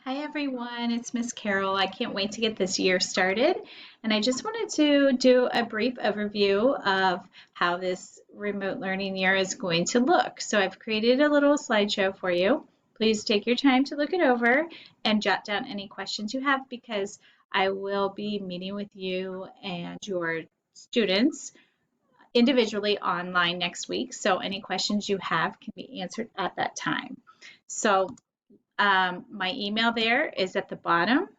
Hi everyone, it's Miss Carroll. I can't wait to get this year started, and I just wanted to do a brief overview of how this remote learning year is going to look. So I've created a little slideshow for you. Please take your time to look it over and jot down any questions you have because I will be meeting with you and your students individually online next week. So any questions you have can be answered at that time. So my email there is at the bottom,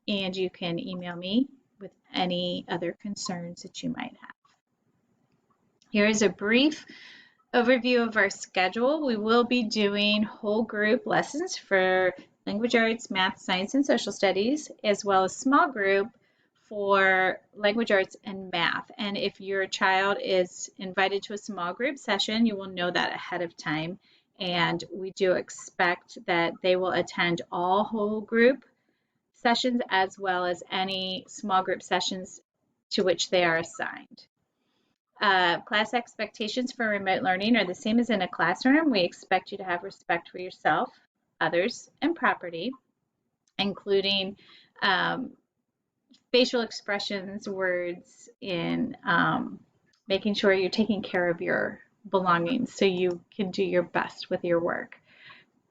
and you can email me with any other concerns that you might have. Here is a brief overview of our schedule. We will be doing whole group lessons for language arts, math, science, and social studies, as well as small group for language arts and math. And if your child is invited to a small group session, you will know that ahead of time. And we do expect that they will attend all whole group sessions as well as any small group sessions to which they are assigned. Class expectations for remote learning are the same as in a classroom. We expect you to have respect for yourself, others, and property, including facial expressions, words, in making sure you're taking care of your belongings so you can do your best with your work.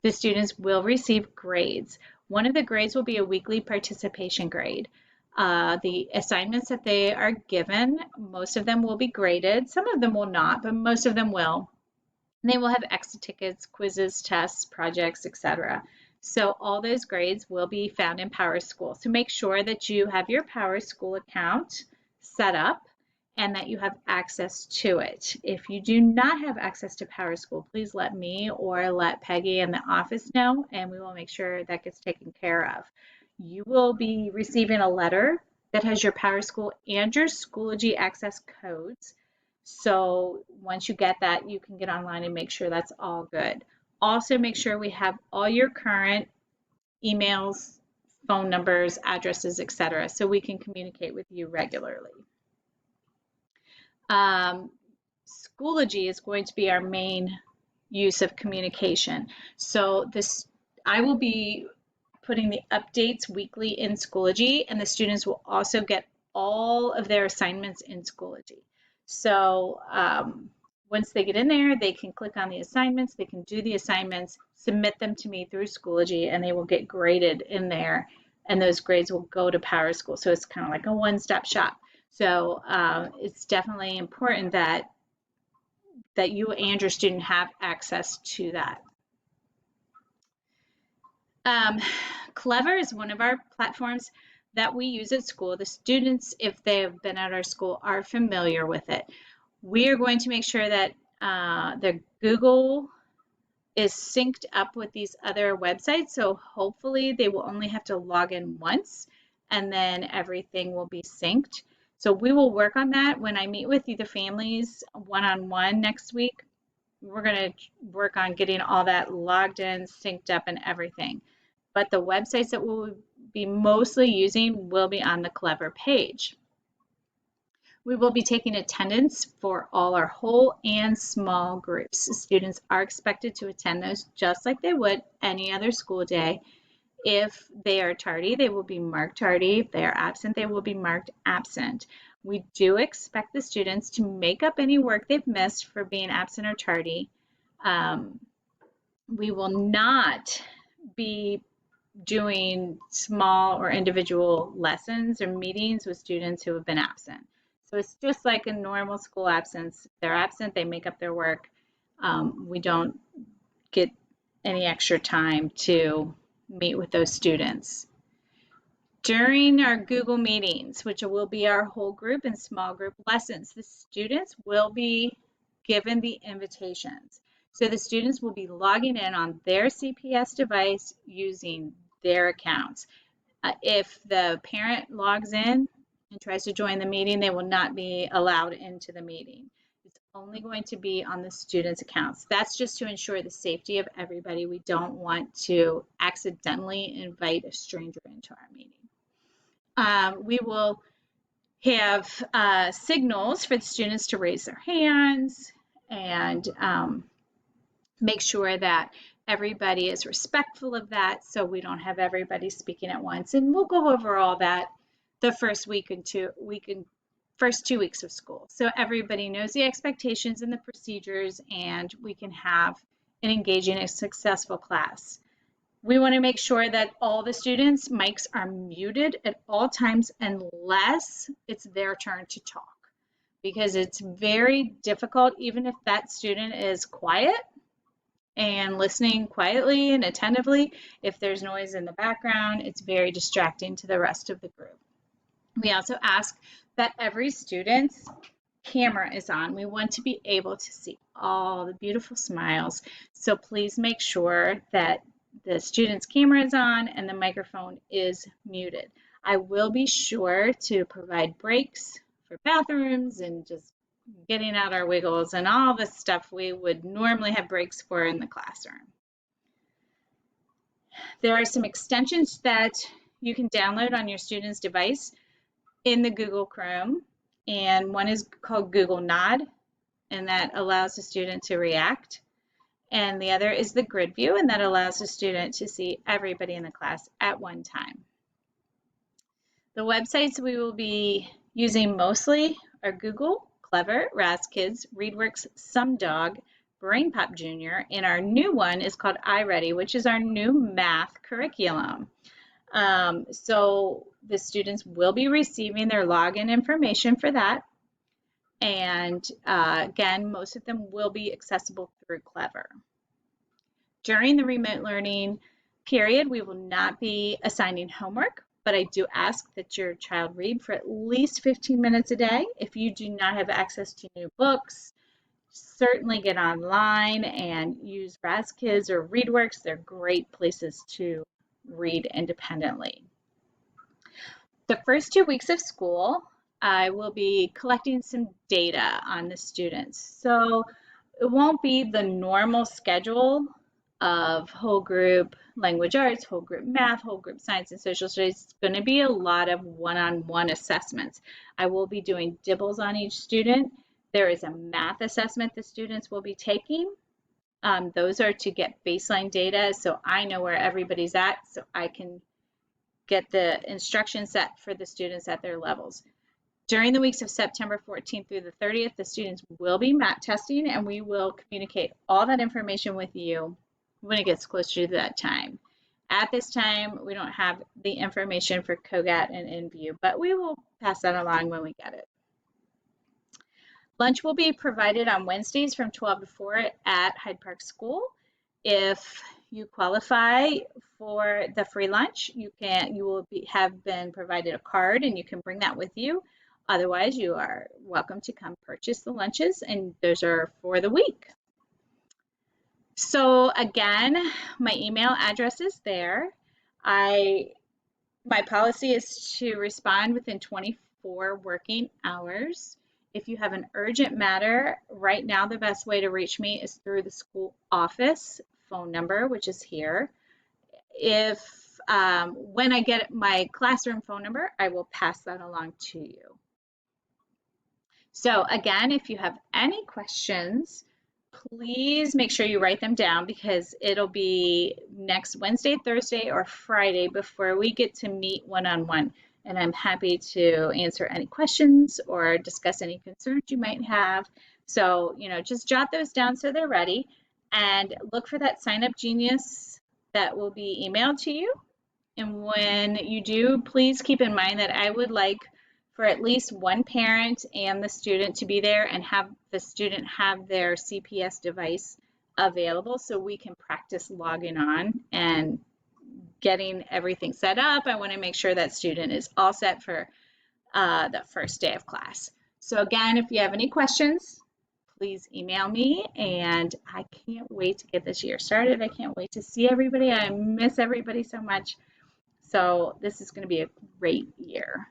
The students will receive grades. One of the grades will be a weekly participation grade. The assignments that they are given, most of them will be graded. Some of them will not, but most of them will. And they will have exit tickets, quizzes, tests, projects, etc. So all those grades will be found in PowerSchool. So make sure that you have your PowerSchool account set up and that you have access to it. If you do not have access to PowerSchool, please let me or let Peggy in the office know, and we will make sure that gets taken care of. You will be receiving a letter that has your PowerSchool and your Schoology access codes. So once you get that, you can get online and make sure that's all good. Also, make sure we have all your current emails, phone numbers, addresses, etc., so we can communicate with you regularly. Schoology is going to be our main use of communication. So I will be putting the updates weekly in Schoology, and the students will also get all of their assignments in Schoology. So once they get in there, they can click on the assignments, they can do the assignments, submit them to me through Schoology, and they will get graded in there, and those grades will go to PowerSchool. So it's kind of like a one-stop shop. So it's definitely important that you and your student have access to that. Clever is one of our platforms that we use at school. The students, if they have been at our school, are familiar with it. We are going to make sure that the Google is synced up with these other websites. So hopefully they will only have to log in once and then everything will be synced. So we will work on that when I meet with you, the families, one-on-one next week. We're going to work on getting all that logged in, synced up, and everything. But the websites that we'll be mostly using will be on the Clever page. We will be taking attendance for all our whole and small groups. Students are expected to attend those just like they would any other school day. If they are tardy, they will be marked tardy. If they are absent, they will be marked absent. We do expect the students to make up any work they've missed for being absent or tardy. We will not be doing small or individual lessons or meetings with students who have been absent. So it's just like a normal school absence. If they're absent, they make up their work. We don't get any extra time to meet with those students. During our Google meetings, which will be our whole group and small group lessons, the students will be given the invitations. So the students will be logging in on their CPS device using their accounts. If the parent logs in and tries to join the meeting, they will not be allowed into the meeting. It's only going to be on the students' accounts. That's just to ensure the safety of everybody. We don't want to accidentally invite a stranger into our meeting. We will have signals for the students to raise their hands and make sure that everybody is respectful of that, so we don't have everybody speaking at once. And we'll go over all that the first first 2 weeks of school, so everybody knows the expectations and the procedures, and we can have an engaging and successful class. We want to make sure that all the students' mics are muted at all times unless it's their turn to talk, because it's very difficult, even if that student is quiet and listening quietly and attentively, if there's noise in the background, it's very distracting to the rest of the group. We also ask that every student's camera is on. We want to be able to see all the beautiful smiles. So please make sure that the student's camera is on and the microphone is muted. I will be sure to provide breaks for bathrooms and just getting out our wiggles and all the stuff we would normally have breaks for in the classroom. There are some extensions that you can download on your student's device in the Google Chrome, and one is called Google Nod, and that allows the student to react. And the other is the grid view, and that allows the student to see everybody in the class at one time. The websites we will be using mostly are Google, Clever, RazKids, ReadWorks, SumDog, BrainPop Junior, and our new one is called iReady, which is our new math curriculum. So the students will be receiving their login information for that. And again, most of them will be accessible through Clever. During the remote learning period, we will not be assigning homework, but I do ask that your child read for at least 15 minutes a day. If you do not have access to new books, certainly get online and use RazKids or ReadWorks. They're great places to read independently. The first 2 weeks of school, I will be collecting some data on the students. So it won't be the normal schedule of whole group language arts, whole group math, whole group science and social studies. It's going to be a lot of one-on-one assessments. I will be doing dibbles on each student. There is a math assessment the students will be taking. Those are to get baseline data, so I know where everybody's at, so I can get the instruction set for the students at their levels. During the weeks of September 14th through the 30th, the students will be MAT testing, and we will communicate all that information with you when it gets closer to that time. At this time, we don't have the information for COGAT and InView, but we will pass that along when we get it. Lunch will be provided on Wednesdays from 12 to 4 at Hyde Park School. If you qualify for the free lunch, you will have been provided a card, and you can bring that with you. Otherwise, you are welcome to come purchase the lunches, and those are for the week. So again, my email address is there. My policy is to respond within 24 working hours. If you have an urgent matter, right now the best way to reach me is through the school office phone number, which is here. When I get my classroom phone number, I will pass that along to you. So again, if you have any questions, please make sure you write them down, because it'll be next Wednesday, Thursday, or Friday before we get to meet one-on-one. And I'm happy to answer any questions or discuss any concerns you might have. So, just jot those down so they're ready, and look for that Sign Up Genius that will be emailed to you. And when you do, please keep in mind that I would like for at least one parent and the student to be there, and have the student have their CPS device available so we can practice logging on and getting everything set up. I want to make sure that student is all set for the first day of class. So again, if you have any questions, please email me, and I can't wait to get this year started. I can't wait to see everybody. I miss everybody so much. So this is going to be a great year.